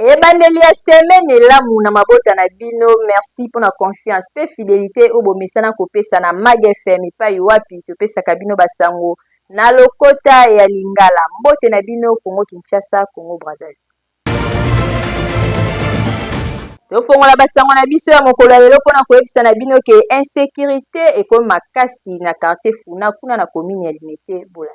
Ebandeli ya semaine elamu na mabota na bino, merci pour la confiance pe fidélité au bomesana kopesa na Mag FM epai wapi topesaka bino basango na lokota ya Lingala mbote na bino Congo Kinshasa Congo Brazzaville. Tofongola basango na biso ya mokolo ya lelo pona koyebisa na bino ke insécurité ekoma makasi na quartier Funa kuna na commune ya Limete Bola.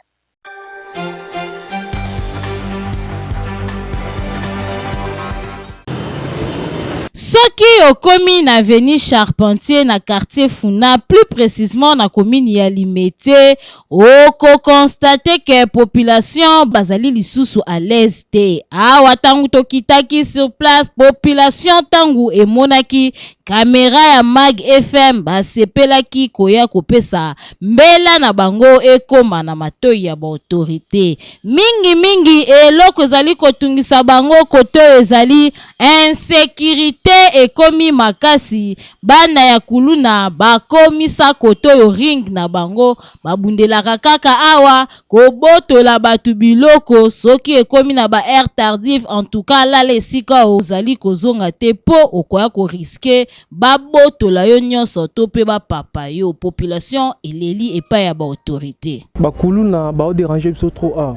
Soki okomi na avenue Charpentier na quartier Funa, plus précisément na commune ya Limete, oko constate que population bazali lisusu à l'aise te. Awa tangu tokitaki sur place, population tangu emonaki caméra ya Mag FM basepelaki koya kopesa mbela na bango ekoma na matoi ya ba autorité. Mingi eloko ezali kotungisa bango koto ezali insécurité ekomi makasi, bana ya kuluna bakomisa koto yo ring na bango babundelaka kaka awa kobotola batu biloko soki ekomi na ba air tardif. En tout cas la lesika ozali kozonga te po okoya ko risquer babotola yo nyonso to pe ba papa yo. Population eleli epai ya ba autorité bakuluna ba déranger biso trop a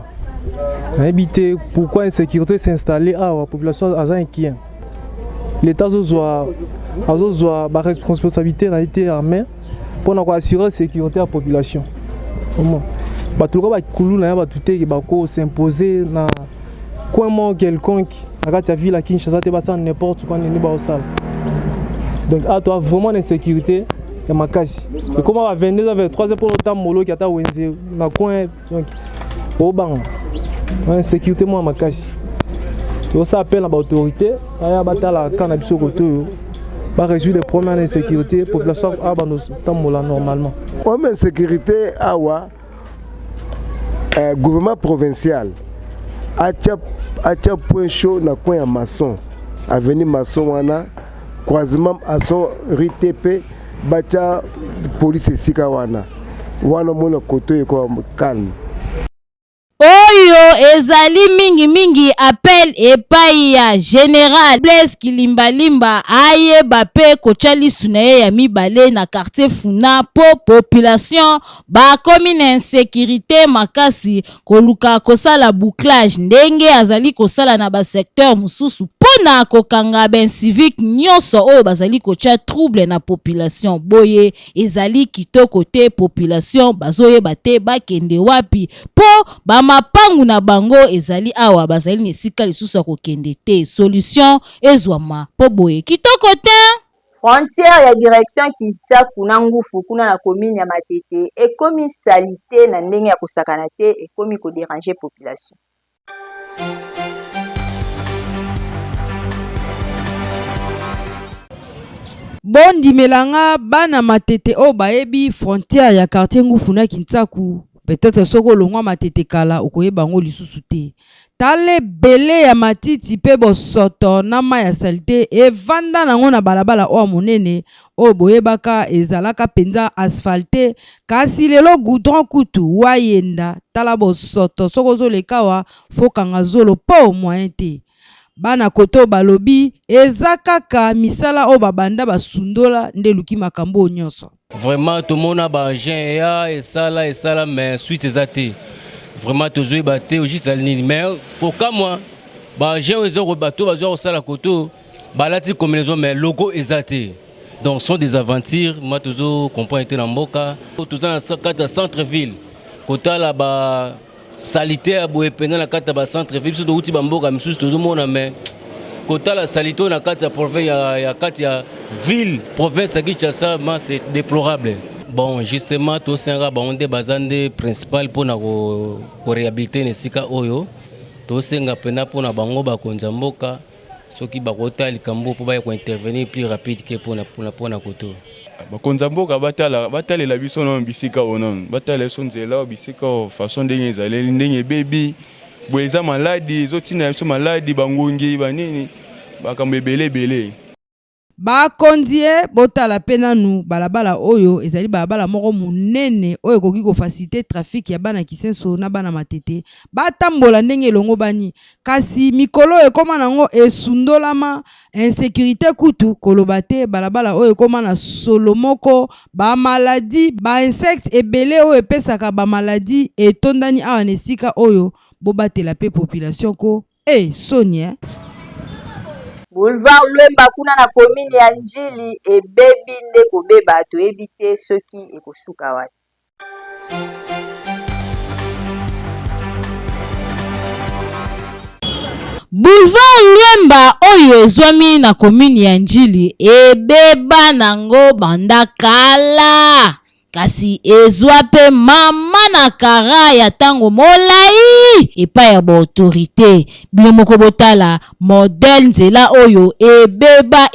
habité. Pourquoi insécurité s'installer à la population aza inquiet. L'État a ba responsabilité na été en main pour assurer la sécurité de la population. Batuko ba kuluna ba tuté ba ko s'imposer na coin quelconque na ta ville à Kinshasa te basa n'importe quoi ni ba osal. Donc à toi vraiment l'insécurité ya makasi. Et comment va 22h 23h pour le temps molo qui ata wenze na coin donc au bang. Insécurité moi makasi. Donc ça appelle à l'autorité, à batala cannabis au côté, va résoudre les problèmes d'insécurité, population à bandola normalement. Comme insécurité awa gouvernement provincial a point chaud na coin maçon, avenue maçon wana croisement à son RTP bacha police sika wana mona côté ko calme. Oyo ezali mingi appel epai ya Général Blaise Kilimbalimba aye bape kochali sunaye ya mibale na quartier Funa po population ba komi na insécurité makasi koluka kosala bouclage ndenge azali kosala na ba secteur mususu pona kokanga ben civique nyonso oyo bazali kocha trouble na population. Boye ezali kitoko te, population bazoyeba te bakende wapi po ba mapangu na bango ezali awa bazali nesika lisusu kokende te. Solution ezwama po boye kitoko te. Frontière ya direction kitia kuna ngufu kuna na commune ya Matete ekomi salite na ndenge ya kosakana te, ekomi ko déranger population. Bondi melanga bana Matete o baebi frontière ya quartier ngufu na Kintsaku. Peut-être soko longwa Matete kala okoyeba ngo lisusu te. Tale bele ya matiti pe bosoto na ma ya salite evanda nango na balabala o monene o boyebaka ezalaka penza asphalte kasi lelo goudron kutu wayenda tala bosoto soko zolekawa fokanga zolo po moyen te. Bana koto balobi ezakaka misala o babanda basundola nde luki makambo nyonso. Vraiment tout le monde a bagé ya et ça mais suite ezate. Vraiment toujours batté au juste mais pourquoi moi bagé aux bateau bazo sala koto balati combinaison mais logo ezate. Donc sont des aventures moi toujours comprend été na mboka tout dans la centre ville. Kota la ba salitaire boye pendant la carte ba centre ville surtout uti bamboka misusu tout le monde mais kota la salito na carte ya province ya carte ya ville province à Kinshasa c'est déplorable. Bon justement tout ça ba onde bazande principal pour na ko réhabiliter nesika oyo to senga pena pour na bango ba konza mboka soki ba kota likambo pour ba ko intervenir plus rapide que pour na koto. Bakonza mboka batalela biso na bisika onon batala sonzela bisika façon ndenge ezaleli ndenge baby boeza maladi zotina biso maladi bangongi banini bakambo ebele. bakondie botala pe nanu balabala oyo ezali balabala moko munene oyo ekoki kofacilite trafic ya bana Kisenso na bana Matete batambola ndenge elongo bani kasi mikolo ekoma nango esundolama insécurité kutu koloba te balabala oyo ekoma na solo moko ba maladie ba insectes ebele oyo epesaka ba maladie etondani awa na esika oyo bobatela pe population ko Sonia Boulevard Lwemba kuna na commune ya Njili ebebi nde kobeba toyebi te soki ekosuka wapi. Boulevard Lwemba oyo ezwami na commune ya Njili ebeba nango banda kala kasi ezwa pe mama na kara ya tango molai epai ya ba autorité bino moko botala modèle nzela oyo ebeba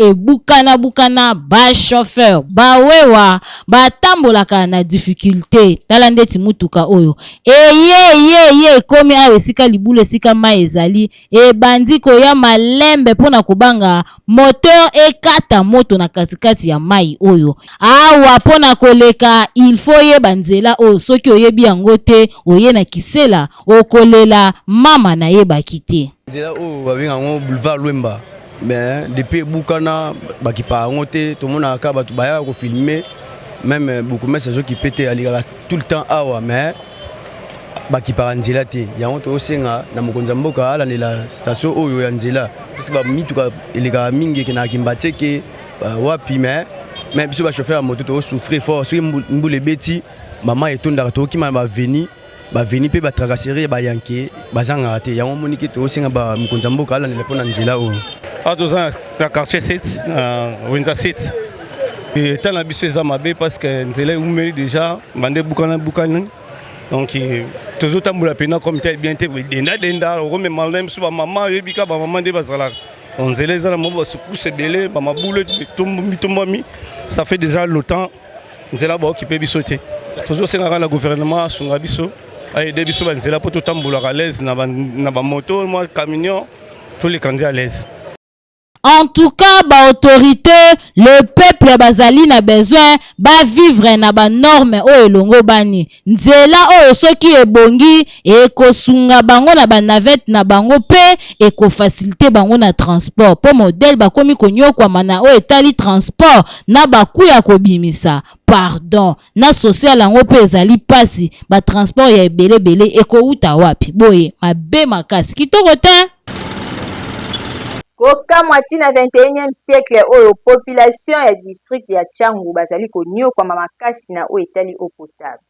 bukana ba chauffeur bawewa batambolaka na difficulté tala ndeti mutuka oyo ye komi awe esika libulu esika mai ezali ebandi koya malembe pona kobanga moteur ekata moto na katikati ya mai oyo awa pona koleka il faut yeba nzela oyo soki oyebi yango te oye na kisela okolela mama na yebaki te nzela oyo babenga yango boulevard Lwemba mais depuis bukana bakipa yango te tomonaka bato bayaka kofilme même beaucoup mais saison qui pète alikaka tout le temps awa mais bakipaka nzela te yango tosenga na mokonzi mboka alandela station oyo ya nzela parce ba mituka elekaka mingi ke na kimbateke wapi mais biso ba chauffeur ya moto to souffrir fort soki mbule beti mama etondaka tokima baveni pe batracasserie bayanke bazanga te yango moniki tosenga ba mokonzi mboka alandela mpona nzela oyo toza na quartier 7 Windsor 7 et tant la biso eza mabe parce que nzela umeli déjà bande bukana donc toujours tambola pena comme tel bien te denda rome malem so ba mama yebika ba mama nde bazala nzela eza na mobo secousse belé ba mabule tombami ça fait déjà longtemps nzela ba occupé biso te toujours senga la gouvernement sunga biso aider biso ba nzela poto tambola à l'aise na ba moto moi camion tous les candidats à l'aise. En tout cas, ba autorité, le peuple bazali na besoin ba vivre na ba norme o elongo bani. Nzela o soki ebongi eko sunga bango na ba navette na bango pe eko faciliter bango na transport. Po modèle ba komi konyo kwa mana o etali transport na ba kuya kobimisa. Pardon, na social yango pe ezali pasi ba transport ya ebele eko uta wapi. Boye, mabe makasi kitoko te. Koka mwati na 21e siècle oyo population ya district ya Tchangu bazali konyo kwa makasi na o etali eau potable.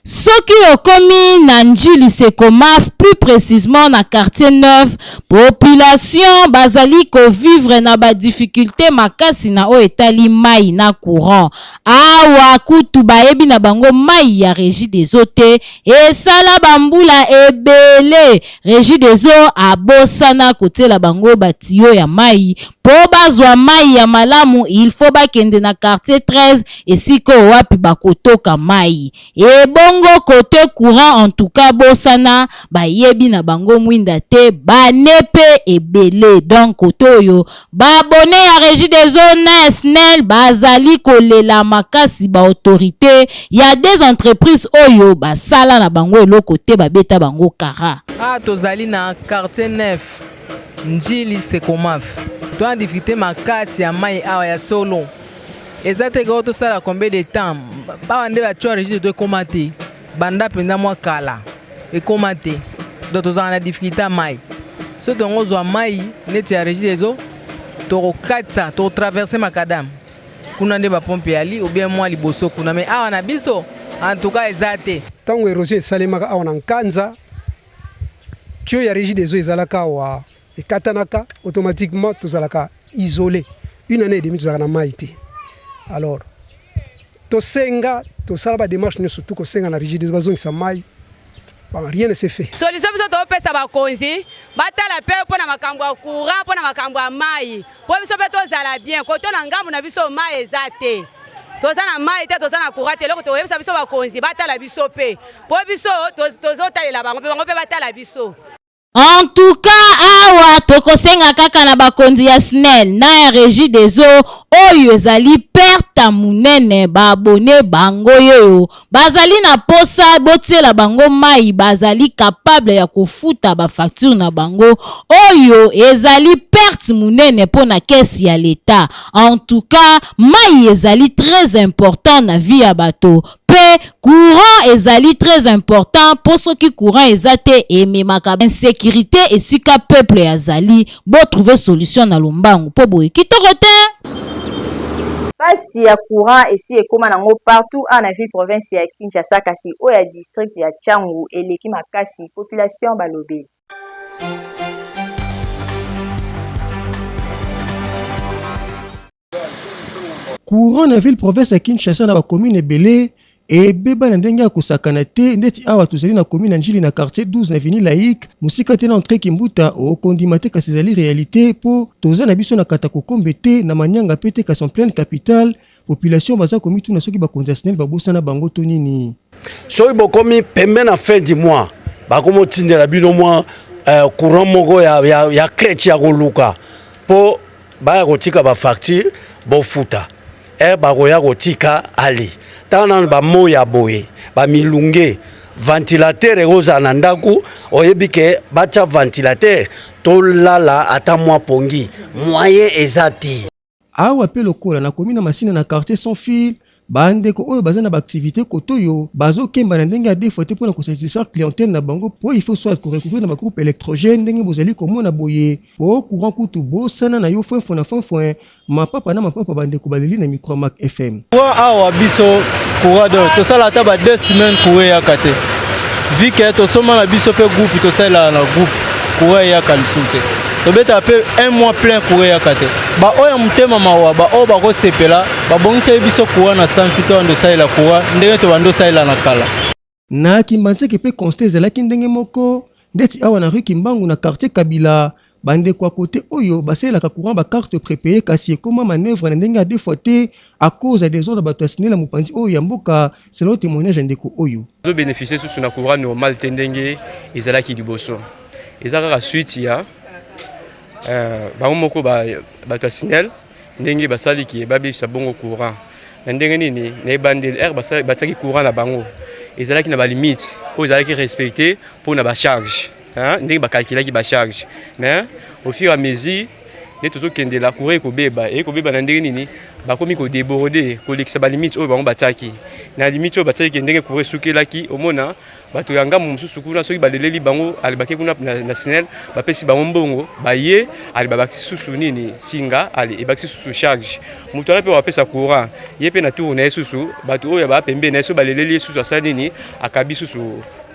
Soki okomi na Njili Sekomaf, plus précisément na quartier 9, population bazali ko vivre na ba difficulté makasi na o etali mai na courant. Awa kutu baebi na bango mai ya Régie des eaux te esala bambula ebele. Régie des eaux abosana kotela bango batio ya mai. Po bazwa mai ya malamu il faut bakende na quartier 13 esiko wapi bakotoka mai. Bongo côté courant en tout cas bosana bayebi na bango mwinda te banepe ebele donc kotoyo babone ya Régie des eaux na SNEL bazali kolela makasi ba autorité ya des entreprises oyo basala na bango eloko te babeta bango kara. Tozali na quartier 9 Njili Sekomaf to en difficulté makasi ya mai awa ya solo. Ezate ko to sala combien de temps ba nde ba twa Régie de komate banda penda mwa kala e komate do to za na difficulté mai so to ngozwa mai neti ya Régie des eaux to katsa to traverser makadam kuna nde ba pompe ali ou bien mwa liboso kuna mais awa na biso en tout cas ezate tango érosion esalemaka awa na nkanza tio ya Régie des eaux ezalaka wa ekatanaka automatiquement tozalaka isolé une année et demie tozalaka na mai te. Alors, tosenga, tosala ba démarche ne surtout ko senga na Régie des eaux sa mai. Rien ne s'est fait. Solution biso to pesa ba konzi, batala pe pona makambo ya courant, pona makambo ya mai. Po biso pe tozala bien, ko to na ngambo na biso mai ezate. toza na mai te toza na courant te loko toyebisa biso bakonzi batala biso pe po biso tozotalela bango pe bango pe batala biso. En tout cas, awa tokosenga kaka na bakonzi ya SNEL na ya régie des eaux oyo ezali perte munene ba abonné bango yoyo bazali na posa botiela bango mai bazali capable ya kofuta ba facture na bango oyo ezali perte munene pona kesi ya l'État. En tout cas, mai ezali très important na vie ya bato. Courant ezali très important pour ceux qui courant ezate et memaka insécurité et sika peuple ezali bo trouver solution na lombangu po boye kitorote pasi ya courant esi ekoma nango partout en ville province ya Kinshasa kasi oya district ya Tchangu eleki makasi population balobe. Courant na ville province ya Kinshasa na ba commune ebele et beba na ndenge ya kosakana te ndeti awa tozali na commune Njili na quartier 12 na avenue Laïque musika te na entrée Kimbuta okondima te kasi ezali réalité po toza na biso na kata kokombe te na manyanga pe te kasi en pleine capitale population baza komi tuna soki bakonzi SNEL babosana bango to nini soki bokomi pembe na fin du mois bakomo tindela bino mwa courant moko ya clé ya koluka po baya kotika ba facture bofuta bakoya kotika ali tana ba moya boye ba milunge ventilateur egoza na ndaku oyebike bacha ventilateur tolala ata mwa pongi moyen ezati awa pe lokola na commune Masina na quartier sans fil bandeko oyo baza na ba activité kotoyo bazo kemba na ndenge ya défaute pour na satisfaire clientèle na bango po il faut soit recourir na ba groupe électrogène ndenge bozali komona boye po courant kutu bosana na yo fon na fon mapapa na mapapa bandeko baleli na micro Mac FM wa awa biso courant to sala ta ba 2 semaines courir ya kate vu que to soma na biso pe groupe to sala na groupe courir ya kalisute to beta pe 1 mois plein courir ya kate ba oya mutema mawa ba o ba ko sepela ba bongisa biso courant na sanfito ndo sala courant ndenge to bando sala na kala na kimbanse ke pe constate la kindenge moko ndeti awa na rue Kimbangu na quartier Kabila bande kwa côté oyo basela ka courant ba carte prépayée kasi comment manœuvre na ndenge a défaute à cause des ordres bato SNEL la mopanzi oyo ya mboka selon témoignage ndeko oyo zo bénéficier sous na courant normal tendenge ezala ki liboso ezaka suite ya bango moko bato SNEL ndenge basali ki babisa bongo courant na ndenge nini na bandel air basali bataki courant na bango ezala ki na ba limite oyo ezala ki respecter pour na ba charge ndenge ba calculer ki ba charge mais au fur et à mesure ne tozo kende la courir ko beba na ndenge nini bakomi ko déborder ko lekisa ba limite oyo bango bataki na limite oyo bataki ndenge courir sukelaki omona bato yanga mususu kuna soki baleleli bango alibaki kuna na SNEL bapesi bango mbongo baye alibabaki susu nini singa ali ebaki susu charge mutu ala pe wapesa courant ye pe na tour na susu bato oyo ba pembe na so baleleli susu asa nini akabi susu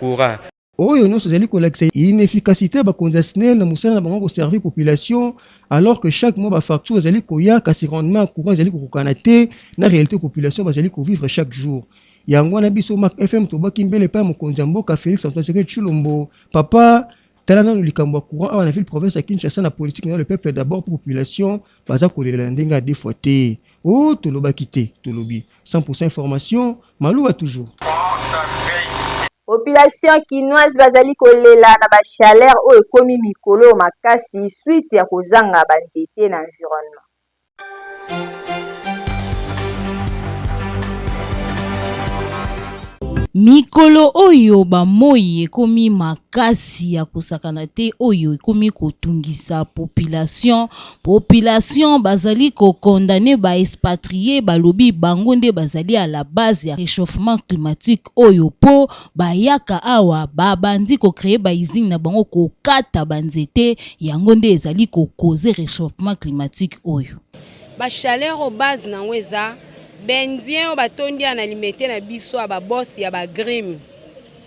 courant oyo nyonso ezali kolakisa inefficacité bakonzi SNEL na mosala na bango koservir population alors que chaque mois ba facture ezali koya kasi rendement courant ezali kokokana te na réalité population bazali kovivre chaque jour yango na biso Mac FM tobaki mbele pa mokonzi mboka Félix Antoine Tshilombo papa tala na likambo courant awa na ville province ya Kinshasa na politique na le peuple d'abord pour population baza kolela ndenge a défaute oh tolobaki te tolobi 100% information malouba toujours population kinoise bazali kolela na ba chaleur oyo ekomi mikolo makasi suite ya kozanga banzete na environnement. mikolo oyo bamoyi ekomi makasi ya kosakana te oyo ekomi kotungisa population bazali kokondane ba expatrié balobi bango nde bazali à la base ya réchauffement climatique oyo po bayaka awa babandi ko créer ba usine na bango kokata banzete yango nde ezali ko causer réchauffement climatique oyo ba chaleur au base na weza bendien batondi analimete na biso aba boss ya ba grim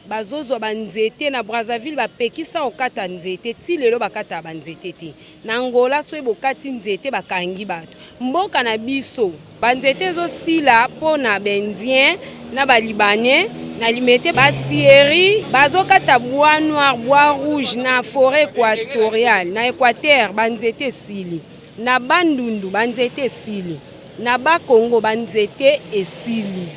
bazozo banzete na Brazzaville bapekisa okata nzete ti lelo bakata banzete te na Angola so ebokati nzete bakangi bato mboka na biso banzete zo sila pona bendien na balibanais na limete basieri bazokata bois noir bois rouge na forêt équatoriale na Équateur banzete sili na bandundu banzete sili na ba Congo banzete esili.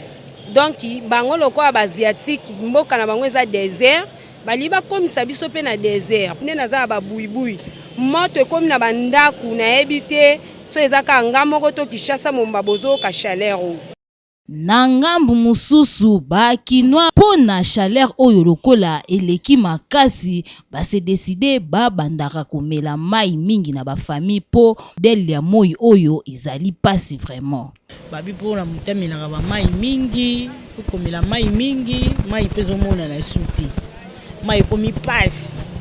Donc bango lokola ba asiatique mboka na bango eza désert, bali ba komisa biso pe na désert. Ne naza ba buibui. Moto ekomi na bandaku na ebite so ezaka ngamoko to Kishasa momba bozo ka chaleur. Na ngambu mususu bakinois pona chaleur oyo lokola eleki makasi base décider bandaka komela mai mingi na ba famille po del ya moi oyo ezali pasi vraiment. Babi pona mutamela ba mai mingi komela mai mingi mai pezo mona na suti mai komi pasi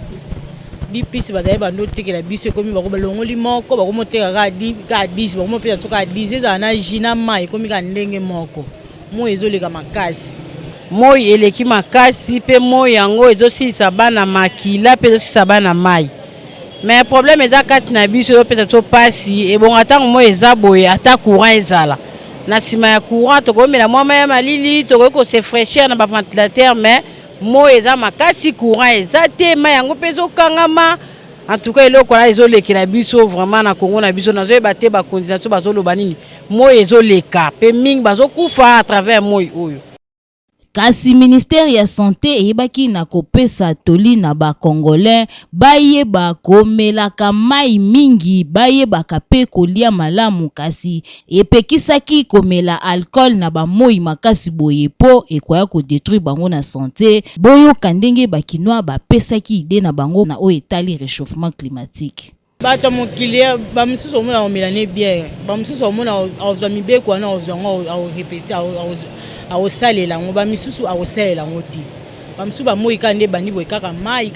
di pisi bazali bando tekela biso komi bako balongoli moko bako moteka ka 10 bako mopesa soka 10 eza na jina mai komi ka ndenge moko mo ezoleka makasi mo eleki makasi pe mo yango ezosilisa bana makila pe ezosilisa bana mai mais problème eza kati na biso ezopesa biso pasi ebonga ntango mo eza boye ata courant ezala na nsima ya courant tokomela mwa mai ya malili tokoki kose fraîcheur na baventilateur mais mo eza makasi courant eza te mai yango mpe ezokangama en tout cas eloko wana ezolekela biso vraiment na Congo na biso nazoyeba te bakonzi na biso bazoloba nini mo ezoleka mpe mingi bazokufa à travers moi oyo. Kasi ministère ya santé eyebaki na kopesa toli na ba congolais bayeba komelaka mai mingi bayebaka pe kolia malamu kasi epekisaki komela alcool na ba moi makasi boye po ekoya ko détruire bango na santé boyo kandenge bakinois bapesaki ide na bango na o etali réchauffement climatique. Bato mokilia ba misusu omona omelane bière ba misusu omona ozami beko na ozongo au répéter au salela ngo ba misusu au salela ngoti ba misusu ba moi kande bandi boy kaka mai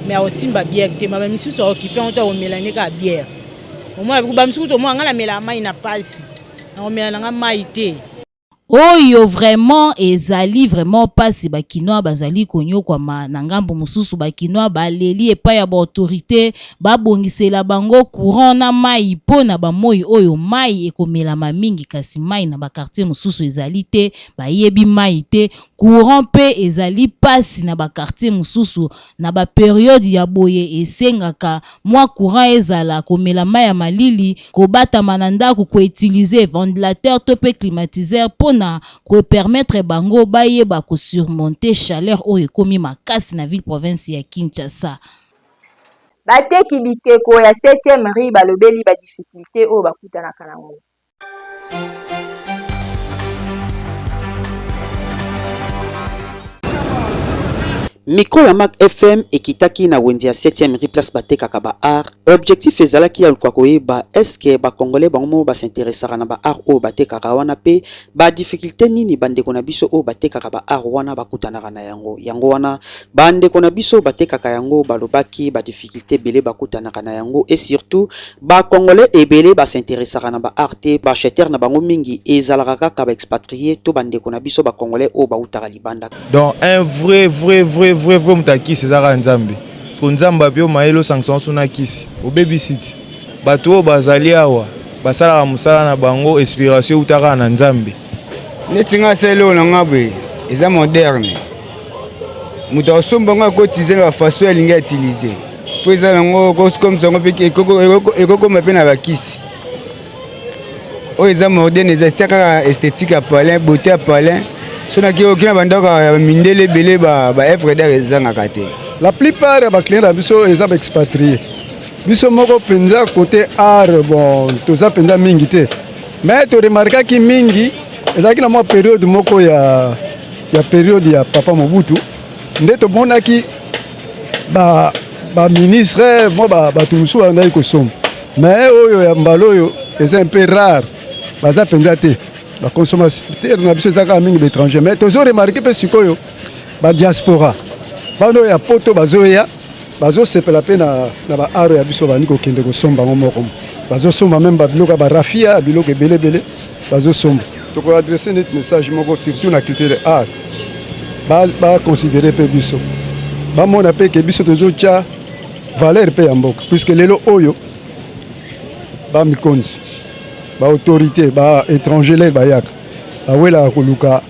mais au simba bière te ba misusu occupé on ta omelane ka bière omona ba misusu to mo ngala mela mai na pasi na omelana nga mai te. Oyo vraiment ezali vraiment pasi bakinois bazali konyo kwa na ngambo mususu bakinois baleli epa ya ba autorité babongisela bango courant na mai pona ba moi oyo mai ekomela mingi kasi mai na ba quartier mususu ezali te bayebi mai te courant pe ezali pasi na ba quartier mususu na ba période ya boye esengaka mwa courant ezala komela mai ya malili kobata mananda ko utiliser ventilateur to pe climatiseur na ko permettre bango bayeba ko surmonter chaleur oyo ekomi makasi na ville province ya Kinshasa. Bateki biteko ya 7e rue balobeli ba difficulté oyo bakutana kanango. Micro ya Mac FM ekitaki na wendi ya 7e rue place batekaka ba art. Objectif ezalaki ya lukwa koyeba eske ba congolais bango ba s'intéresser na ba art o batekaka wana pe ba difficulté nini bandeko na biso o batekaka ba art wana bakutana na yango. Yango wana bandeko na biso batekaka yango balobaki ba difficulté belé bakutana na yango et surtout ba congolais ebele ba s'intéresser na ba art te ba acheteur na bango mingi ezalaka kaka ba expatrié to bandeko na biso ba congolais o ba utaka libanda. Donc un vrai mutaki César Nzambe. Ko Nzamba pio maelo sanction suna kisi. O baby city. Bato bazali awa. Basala musala na bango inspiration utaka na Nzambe. Netinga selo na ngabwe. Eza moderne. Muta osomba nga kotiser la façon elinga utiliser. Po eza nango comme ça ngopeki ekoko mapena bakisi. O eza moderne eza taka esthétique à palais, beauté à palais. La plupart des clients sont expatriés. Ils sont côté art, bon, tout ça penza mingi. Mais tu remarques que mingi, il y a une période où il y a période de Papa Mobutu. Il y a un ministre, tout le monde. Mais c'est un peu rare. La consommation de étrangers. Mais tu as remarqué que c'est la diaspora. Il y a poto bazoya, bazo c'est la peine na aro ya biso bani ko kende ko somba ngomoko. Bazo somba même babiloka ba rafia, biloka belé bazo somba. Tu peux adresser notre message moko surtout na culture de art. Ba considérer pe biso. Ba mona pe ke biso tozo cha valeur pe yamboko puisque lelo oyo ba mikonzi. Ba autorité ba étranger les bayak ba wela koluka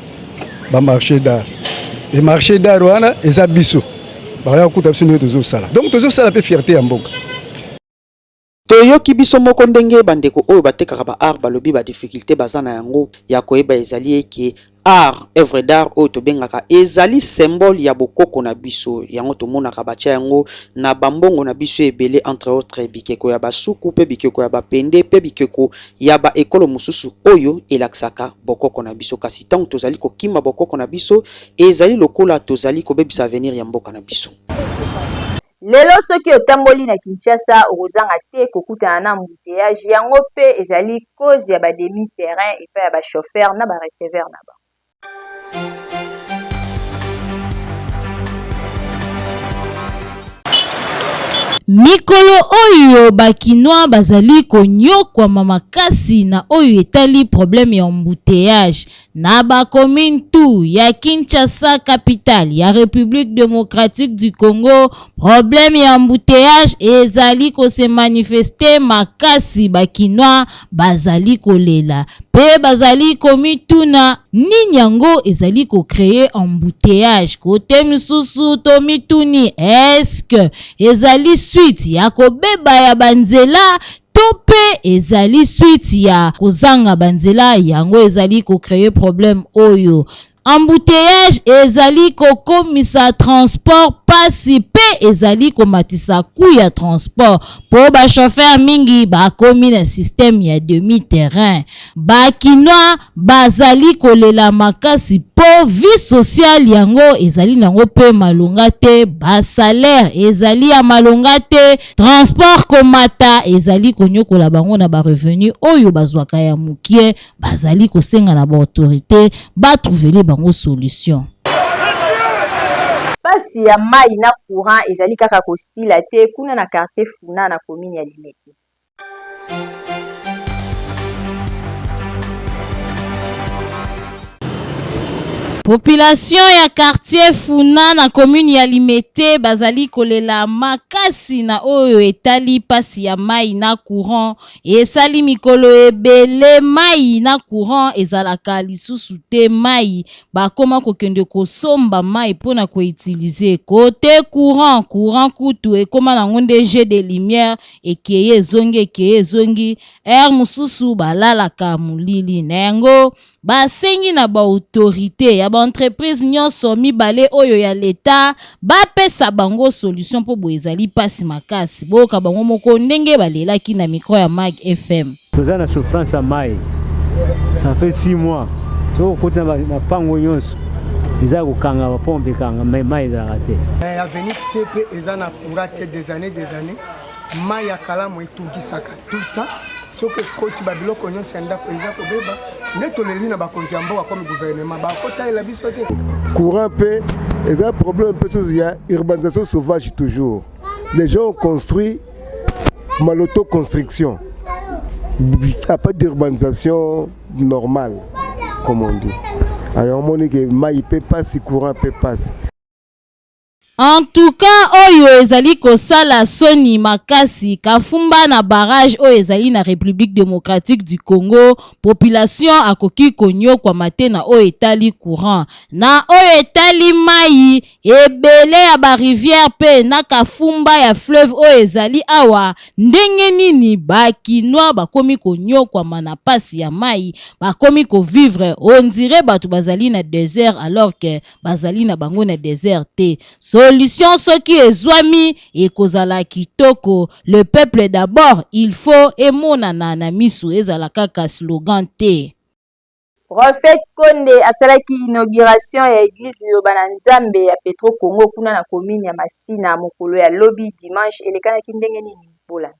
ba marché d'art et marché d'art wana eza biso ba ya kuta biso nyo tozo sala donc tozo sala pe fierté ya mboka. toyoki biso moko ndenge bandeko oyo batekaka ba art balobi ba difficulté bazana yango ya koyeba ezali eke art œuvre d'art oyo tobengaka ezali symbole ya bokoko na biso yango tomonaka batia yango na bambongo na biso ebele entre autres bikeko ya basuku pe bikeko ya bapende pe bikeko ya ba ekolo mususu oyo elakisaka bokoko na biso kasi ntango tozali kokima bokoko na biso ezali lokola tozali kobebisa avenir ya mboka na biso. Lelo soki otamboli na Kinshasa okozanga te kokutana na embouteillage yango pe ezali cause ya ba demi terrain et pa ya ba chauffeur na ba receveur na ba. Mikolo oyo bakinois bazali konyokwama makasi na oyo etali problème ya embouteillage na ba commune tout ya Kinshasa capitale ya République démocratique du Congo. Problème ya embouteillage ezali ko se manifester makasi bakinois bazali kolela pe bazali komituna nini yango ezali ko créer embouteillage kote misusu to mituni est-ce que ezali suite ya kobeba ya banzela tope ezali suite ya kozanga banzela yango ezali ko créer problème oyo. Embouteillage ezali kokomisa transport pasi pe ezali komatisa coût ya transport po ba chauffeur mingi bakomi na système ya demi terrain. Bakinois bazali kolela makasi po vie sociale yango ezali nango pe malonga te, ba salaire ezali ya malonga te, transport komata ezali konyokola bango na ba revenu oyo bazwaka ya mukie. Bazali kosenga na ba autorité ba trouver bango solution. Pasi ya mai na courant ezali kaka kosila te kuna na quartier Funa na commune ya Limete. Population ya quartier Funa na commune ya Limete bazali kolela makasi na oyo etali pasi ya mai na courant esali mikolo ebele mai na courant ezalaka lisusu te mai bakoma kokende kosomba mai pona ko utiliser côté courant kutu ekoma na ngonde jeu de lumière ekeye zongi air mususu balalaka mulili nengo basengi na ba autorité ya ba entreprise nyonso mibale oyo ya leta bapesa bango solution po boezali pasi makasi boka bango moko ndenge balelaki na micro ya Mag FM. Toza na souffrance à mai. Ça fait 6 mois. So kota na pango nyonso. Iza kokanga ba pompe kanga mai za raté. Avenir TP eza na courant des années. Mai ya kalamu etungisaka tout le temps. Soki koti babiloko nyonso ndako eza kobeba ndeto leli na bakonzi ya mboka comme gouvernement bakota ela biso te. Courant pe eza problème pe il y a urbanisation sauvage toujours. Les gens ont construit l'autoconstruction. A pas d'urbanisation normale comme on dit. Alors on dit que mai peut pas si courant peut pas. En tout cas, oyo ezali kosala soni makasi kafumba na barrage oyo ezali na République démocratique du Congo. Population akoki konyo kwa matena oyo etali courant na oyo etali mai ebele ya ba rivière pe na kafumba ya fleuve oyo ezali awa ndenge nini bakinois bakomi konyo kwa manapasi ya mai bakomi ko vivre on dirait batu bazali na désert alors que bazali na bango na désert te. Solution soki ezwami ekozala kitoko. Le peuple d'abord, il faut emonana na misu ezala kaka slogan te. Prophète Konde asalaki inauguration ya église Liloba na Nzambe ya Petro Congo kuna na commune ya Masina mokolo ya lobi dimanche elekanaki ndenge nini bola.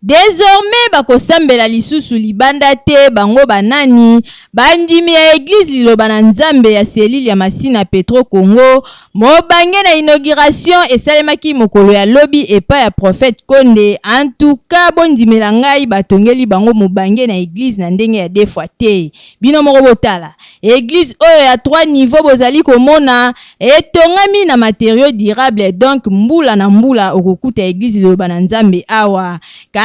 Désormais bakosambela lisusu libanda te bango banani bandimi ya église Liloba na Nzambe ya selile ya Masina Petro Congo mobange na inauguration esalemaki mokolo ya lobi epa ya prophète Konde. En tout cas bondimela ngai batongeli bango mobange na église na ndenge ya defwa te bino moko botala église oyo ya 3 niveaux bozali komona etongami na matériaux durables donc mbula na mbula okokuta église Liloba na Nzambe awa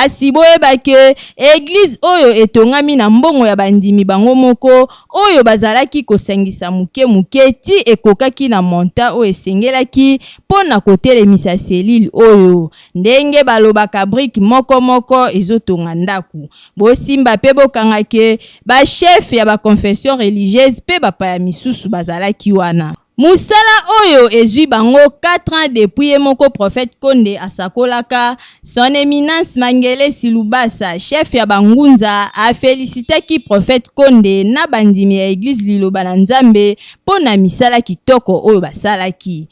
kasi boyeba ke église oyo etongami na mbongo ya bandimi bango moko oyo bazalaki kosangisa muke ti ekokaki na monta oyo esengelaki pona kotelemisa selile oyo ndenge balobaka brique moko ezotonga ndaku. Bosimba pe bokanga ke ba chef ya ba confession religieuse pe bapaya misusu bazalaki wana. Musala oyo ezwi bango 4 ans depuis moko prophète Konde asakolaka. Son éminence Mangele Silubasa, chef ya bangunza, a félicitaki prophète Konde na bandimi ya église Liloba na Nzambe pona misala kitoko oyo basalaki.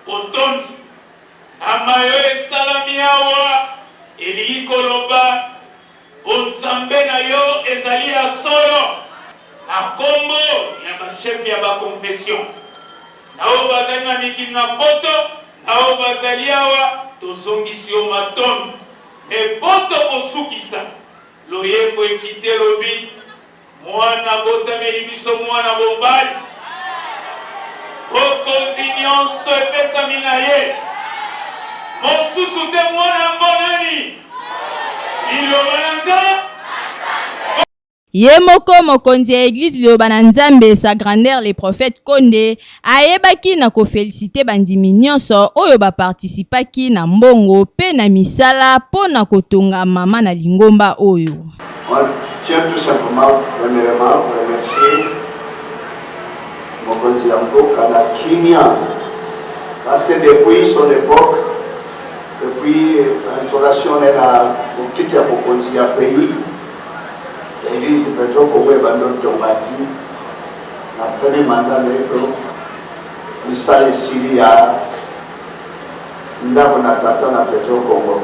Otondi amayo esalami awa elingi koloba bonzambe na yo ezali ya solo na kombo ya bashefu ya bakonfession nao bazali na mikili na poto nao bazali awa tozongisi yo matondo me poto kosukisa loyembo ekite lobi mwana botameli biso mwana bombali okonzi nyonso epesami na ye mosusu te mwana ngonani Liloba na Nzambe. Ye moko mokonzi ya église Liloba na Nzambe sa grandeur les prophètes Konde ayebaki na koféliciter bandimi nyonso oyo baparticipaki na mbongo pe na misala pona kotonga mama na lingomba oyo. On tient tout simplement premièrement pour remercier Mokonzi Yamboka na Kimia, parce que depuis son époque, depuis l'instauration de la petite Mokonzi ya pays, l'église Petro Kongwe Bandon Tombati, na premier mandat de Misale Siria, ndako na tata na Petro Kongo.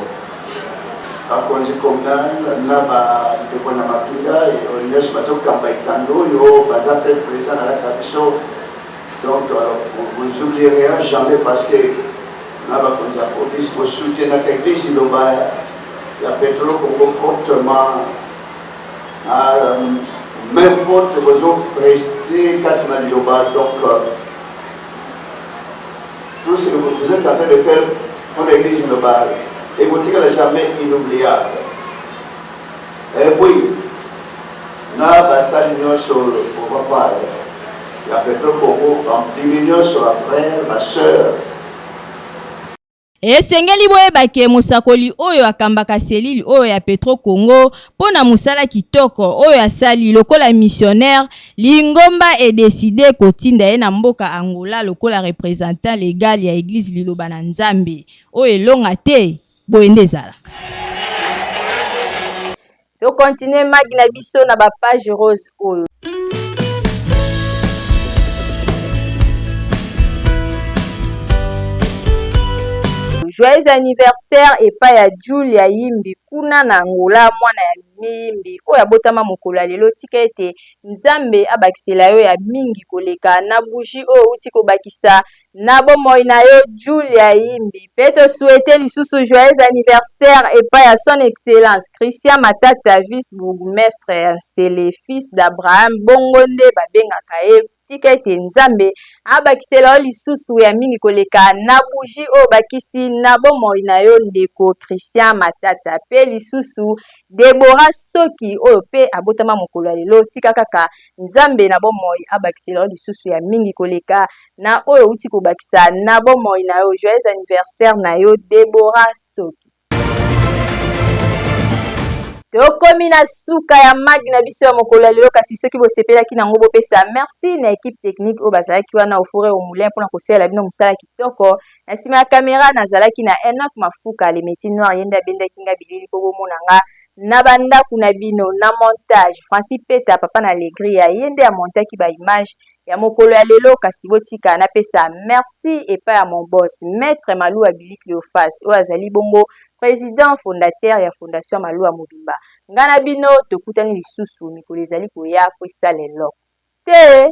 Bakonzi communal na ba ndeko na mapinga nyonso bazokamba etando yo baza pe présent na kati na biso. Donc vous oublierez jamais parce que na bakonzi ya police bosoutenaka église Liloba ya Petro Kongo fortement même vote bozopreste kati na Liloba. Donc tout ce que vous êtes en train de faire pour l'église Liloba et vous tirez jamais inoubliable. Et oui, na basali nyonso pour papa ya Petro Kongo en diminution sur la frère, ma sœur. Esengeli boyebake musakoli oyo akambaka selili oyo ya Petro Kongo pona musala kitoko oyo asali lokola missionnaire lingomba et décidé kotinda ye na mboka Angola lokola représentant légal ya église Liloba na Nzambe oyo elonga te boende zala. To continue magna biso na ba page rose oyo. Joyeux anniversaire epai ya Julia Yimbi kuna na Angola mwana ya Mimbi oyo abotama mokolo ya lelo tika ete Nzambe abakisela yo ya mingi koleka na bougie oyo uti kobakisa na bomoi na yo Julia Yimbi. Pe to souhaiter lisusu joyeux anniversaire epai ya son excellence Christian Matata vice bourgmestre ya Nsele fils d'Abraham Bongonde babengaka ye tika ete Nzambe abakisela yo lisusu ya mingi koleka na bougie oyo bakisi na bomoi na yo ndeko Christian Matata pe lisusu Deborah Soki oyo pe abotama mokolo ya lelo tika kaka Nzambe na bomoi abakisela yo lisusu ya mingi koleka na oyo uti kobakisa na bomoi na yo. Joyeux anniversaire na yo Deborah Soki. Tokomi na suka ya magna biso ya mokolo ya lelo kasi soki bosepelaki nango bopesa merci na équipe technique oyo bazalaki wana ofure au moulin mpona kosala bino mosala kitoko. Na nsima ya kamera nazalaki na Enoch Mafuka le métier noir yenda bendaki nga bilili po bomona nga na bandaku na bino na montage Francis Peta papa na Legri ya yende ya montaki ba image ya mokolo ya lelo kasi botika na pesa merci epa ya mon boss maître Malou Abilik Leofas oyo azali bongo président fondateur ya fondation Malou Mobimba. Ngana bino tokutani lisusu mikolo ezali koya po esala eloko te.